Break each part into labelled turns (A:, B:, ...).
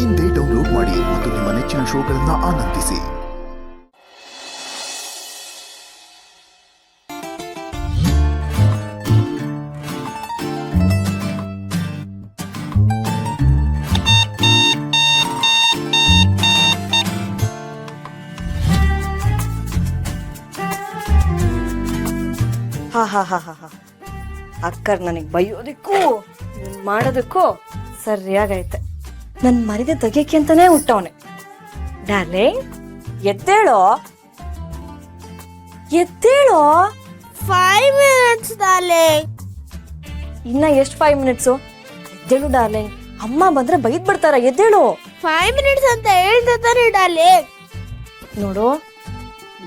A: ಇಂದೇ ಡೌನ್ಲೋಡ್ ಮಾಡಿ ಮತ್ತು ನಿಮ್ಮ ನೆಚ್ಚಿನ ಶೋಗಳನ್ನು ಆನಂದಿಸಿ.
B: ಅಕ್ಕರ್ ನನಗೆ ಬೈಯೋದಕ್ಕೂ ಮಾಡೋದಕ್ಕೂ ಸರಿಯಾಗೈತೆ. ನನ್ ಮರಿದೆ ತೆಗಿಯಕ್ಕೆ ಅಂತಾನೆ ಹುಟ್ಟವನೆ. ಡಾರ್ಲಿಂಗ್ ಎದ್ದೇಳೋ, ಎದ್ದೇಳೋ.
C: 5 minutes darling.
B: ಇನ್ನ ಎಷ್ಟು 5 minutes? ಎದ್ದೇಳು ಡಾರ್ಲಿಂಗ್, ಅಮ್ಮ ಬಂದ್ರೆ ಬೈದ್ ಬಿಡ್ತಾರ. ಎದ್ದೇಳು.
C: 5 minutes ಅಂತ ಹೇಳ್ತಾನೆ ಡಾರ್ಲಿಂಗ್.
B: ನೋಡು,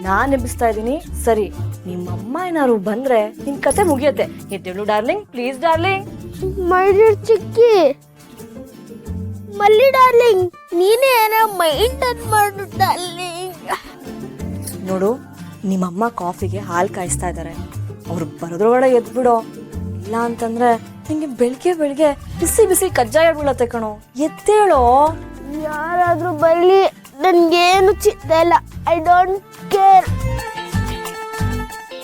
B: ನಾನ್ ಎಬ್ಬಿಸ್ತಾ ಇದೀನಿ ಸರಿ, ನಿಮ್ಮಮ್ಮ ಏನಾರು ಬಂದ್ರೆ ನಿನ್ ಕತೆ ಮುಗಿಯತ್ತೆ. ಎದ್ದೇಳು darling, please darling.
C: My dear ಚಿಕ್ಕಿ, ಮಲ್ಲಿ ಡಾರ್ಲಿಂಗ್, ನೀನೇ ಏನೋ ಮೈಂಟೈನ್ ಮಾಡು ಡಾರ್ಲಿಂಗ್.
B: ನೋಡು, ನಿಮ್ಮಮ್ಮ ಕಾಫಿಗೆ ಹಾಲು ಕಾಯಿಸ್ತಾ ಇದ್ದಾರೆ. ಅವ್ರು ಬರೋದ್ರೊಳಗಡೆ ಎದ್ಬಿಡೋ, ಇಲ್ಲ ಅಂತಂದ್ರೆ ನಿಂಗೆ ಬೆಳಿಗ್ಗೆ ಬಿಸಿ ಬಿಸಿ ಕಜ್ಜಾಯ ಬೀಳತ್ತೆ ಕಣೋ. ಎದ್ದೇಳೋ.
C: ಯಾರಾದ್ರೂ ಬರ್ಲಿ, ನನ್ಗೇನು ಚಿಂತೆ ಇಲ್ಲ. I don't care.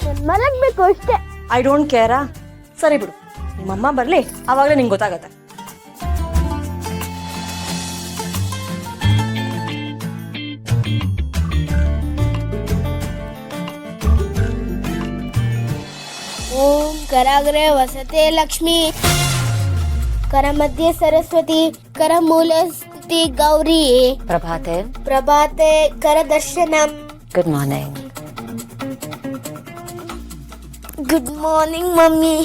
C: ನಾನು ಮಲಗ್ಬೇಕು ಅಷ್ಟೇ.
B: I don't ಕೇರಾ? ಸರಿ ಬಿಡು, ನಿಮ್ಮಮ್ಮ ಬರ್ಲಿ, ಅವಾಗಲೇ ನಿಂಗೆ ಗೊತ್ತಾಗತ್ತೆ.
C: ಓಂ ಕರಾಗ್ರೆ ವಸತೆ ಲಕ್ಷ್ಮಿ, ಕರ ಮಧ್ಯೆ ಸರಸ್ವತಿ, ಕರ ಮೂಲ ಸ್ಥಿತಿ ಗೌರಿ,
B: ಪ್ರಭಾತೆ
C: ಪ್ರಭಾತೆ ಕರ ದರ್ಶನಂ.
B: Good morning.
C: Good morning mummy.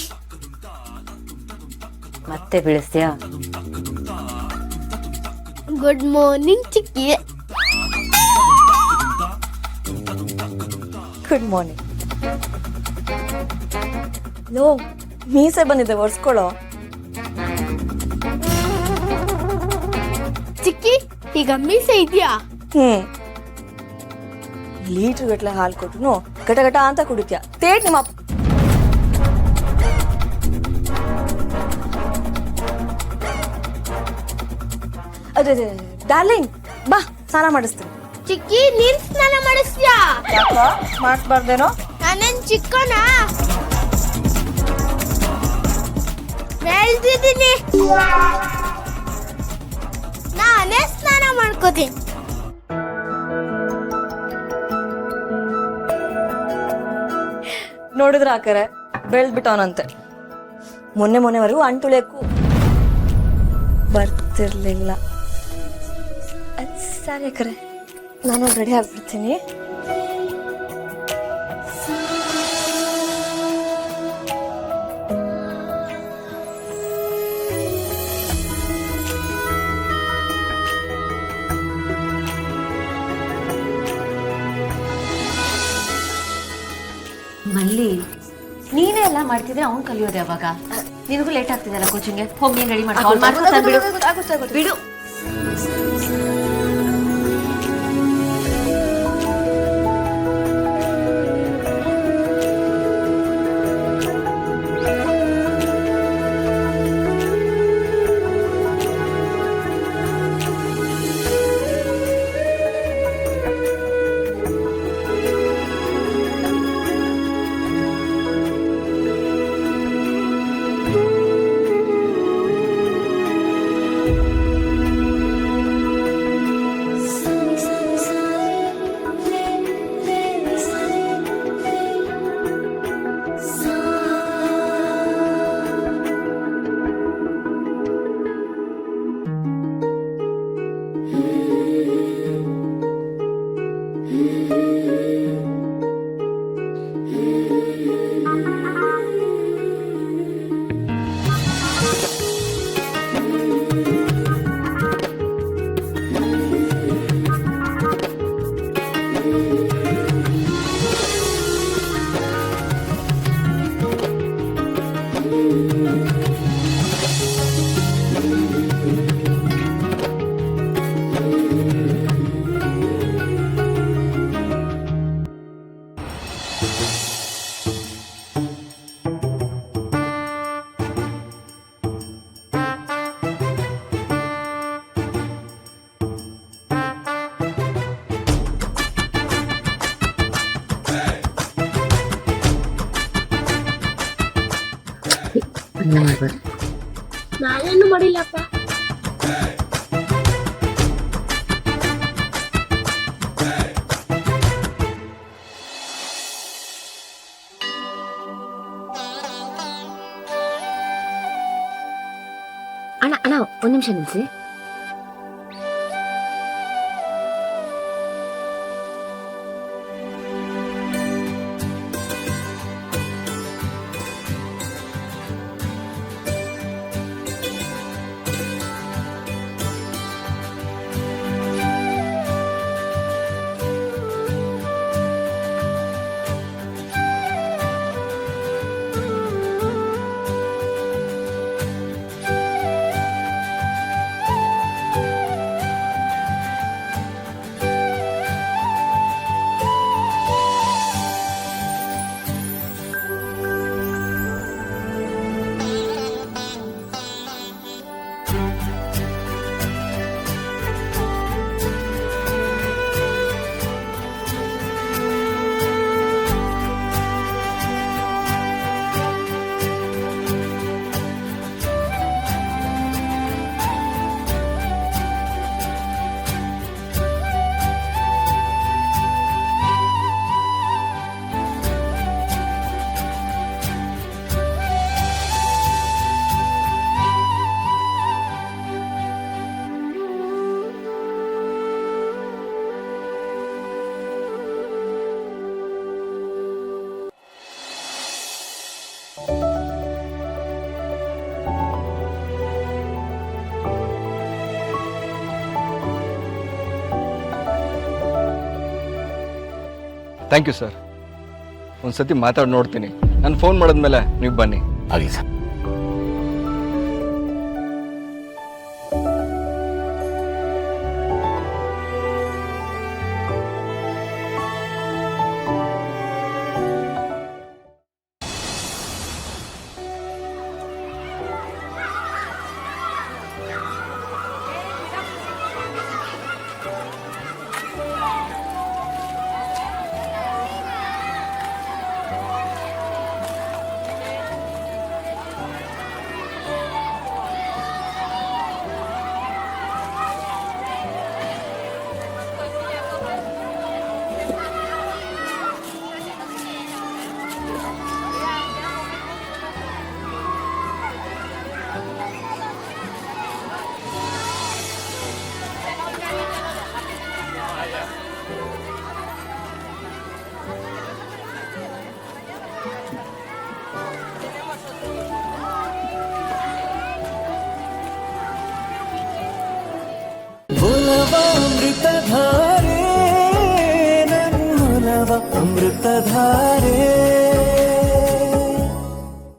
B: ಮತ್ತೆ ಬೀಳಿಸ್ತೀಯಾ?
C: ಗುಡ್ ಮಾರ್ನಿಂಗ್ ಚಿಕ್ಕಿ.
B: Good morning. ಲೋ, ಮೀಸೆ ಬಂದಿದೆ, ಒರ್ಸ್ಕೊಳ್ಳೋ.
C: ಚಿಕ್ಕಿ, ಈಗ ಮೀಸೆ ಇದೆಯಾ?
B: ಲೀಟರ್ ಗಟ್ಲೆ ಹಾಲು ಕೊಟ್ಟು ಗಟ ಅಂತ ಕುಡಿತ್ಯಾ. ತೇಟ್ ನಿಮ್ಮ ಅದೇ ಡಾರ್ಲಿಂಗ್, ಬಾ ಸ್ನಾನ ಮಾಡಿಸ್ತೀನಿ.
C: ಚಿಕ್ಕಿ, ನೀನ್ ಸ್ನಾನ ಮಾಡಿಸ್ತೀಯಾ?
B: ಮಾಡಿಸ್ಬಾರ್ದೇನೋ?
C: ನಾನೇನ್ ಚಿಕ್ಕನಾ? ಹೇಳ್ತಿದ್ದೀನಿ, ನಾನೇ ಸ್ನಾನ ಮಾಡ್ಕೋತೀನಿ.
B: ನೋಡಿದ್ರ ಆಕರೆ ಬೆಳ್ದ್ಬಿಟ್ಟವನಂತೆ. ಮೊನ್ನೆವರೆಗೂ ಅಂಟುಳಿಯಕ್ಕೂ ಬರ್ತಿರ್ಲಿಲ್ಲ. ಸರಿ ಅಕ್ಕರೆ, ನಾನು ರೆಡಿ ಆಗ್ಬಿಡ್ತೀನಿ.
D: ಮಲ್ಲಿ, ನೀನೇ ಎಲ್ಲ ಮಾಡ್ತಿದ್ರೆ ಅವ್ನು ಕಲಿಯೋದು ಯಾವಾಗ? ನಿನಗೂ ಲೇಟ್ ಆಗ್ತಿದೆಯಲ್ಲ ಕೋಚಿಂಗ್ಗೆ. ಹೋಗಿ ನೀನು ರೆಡಿ ಮಾಡಿ ಬಿಡು. ಅದನ್ನ ಮಾಡ್ಬೇಡಿ.
C: ನಾನೇನು ಮಾಡಿಲ್ಲಪ್ಪ.
D: ಅಣ್ಣ ಅಣ್ಣ ಒಂದ್ ನಿಮಿಷ ನಿಲ್ಸಿ.
E: Thank you sir. ಒಂದ್ಸತಿ ಮಾತಾಡಿ ನೋಡ್ತೀನಿ. ನಾನು ಫೋನ್ ಮಾಡಿದ್ಮೇಲೆ ನೀವು ಬನ್ನಿ.
A: ಆಗಲಿ ಸರ್.
F: ಅಮೃತಧಾರೆ ನನ್ನೊಲವ ಅಮೃತಧಾರೆ.